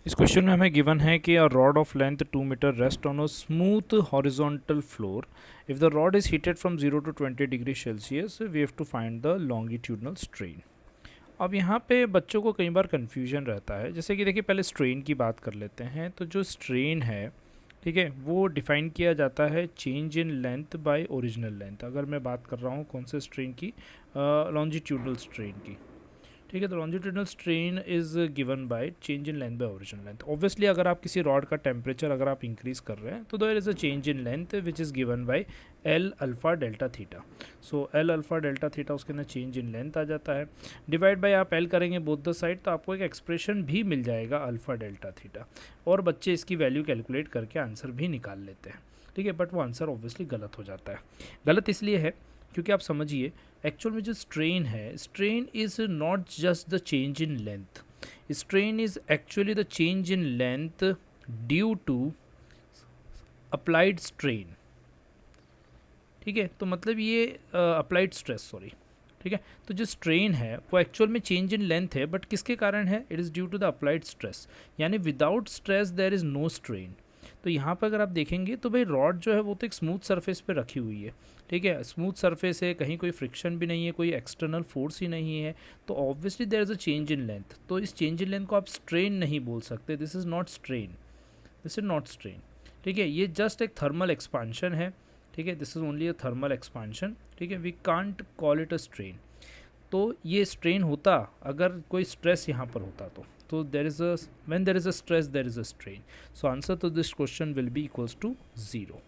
इस क्वेश्चन में हमें गिवन है कि a rod of length 2 metre rest on a smooth horizontal floor. If the rod is heated from 0 to 20 degree Celsius we have to find the longitudinal strain. अब यहाँ पे बच्चों को कई बार कन्फ्यूजन रहता है. जैसे कि देखिए पहले स्ट्रेन की बात कर लेते हैं. तो जो स्ट्रेन है, ठीक है, वो डिफाइन किया जाता है change in length bye original length. अगर मैं बात कर रहा हूँ कौन से स्ट्रेन की, लॉन्जिट्यूडनल स्ट्रेन की, ठीक है. तो longitudinal strain is given by change in length bye original length. Obviously अगर आप किसी रॉड का टेम्परेचर अगर आप इंक्रीज कर रहे हैं तो there is a change in length which is given by L alpha delta theta. So L alpha delta theta उसके अंदर चेंज इन लेंथ आ जाता है. डिवाइड बाय आप एल करेंगे बोथ द साइड तो आपको एक एक्सप्रेशन भी मिल जाएगा अल्फा डेल्टा थीटा. और बच्चे इसकी वैल्यू कैलकुलेट करके आंसर भी निकाल लेते हैं, ठीक है. बट वो आंसर ऑब्वियसली गलत हो जाता है. गलत इसलिए है क्योंकि आप समझिए एक्चुअल में जो स्ट्रेन है, strain is not just the change in length. Strain is actually the change in length due to applied strain, ठीक है. तो मतलब ये अप्लाइड स्ट्रेस, सॉरी, ठीक है. तो जो स्ट्रेन है वो एक्चुअल में चेंज इन लेंथ है, बट किसके कारण है? It is due to the applied stress. यानी without stress there is no strain. तो यहाँ पर अगर आप देखेंगे तो भाई रॉड जो है वो तो एक स्मूथ सरफेस पे रखी हुई है, ठीक है. स्मूथ सरफेस है, कहीं कोई फ्रिक्शन भी नहीं है, कोई एक्सटर्नल फोर्स ही नहीं है. तो obviously there is a change in length. तो इस चेंज इन लेंथ को आप स्ट्रेन नहीं बोल सकते. This is not strain, this is not strain, ठीक है. ये जस्ट एक थर्मल एक्सपांशन है, ठीक है. This is only a thermal expansion, ठीक है. We can't call it a strain. तो ये स्ट्रेन होता अगर कोई स्ट्रेस यहाँ पर होता तो there is a, when there is a stress there is a strain. So answer to this question will be equals to 0.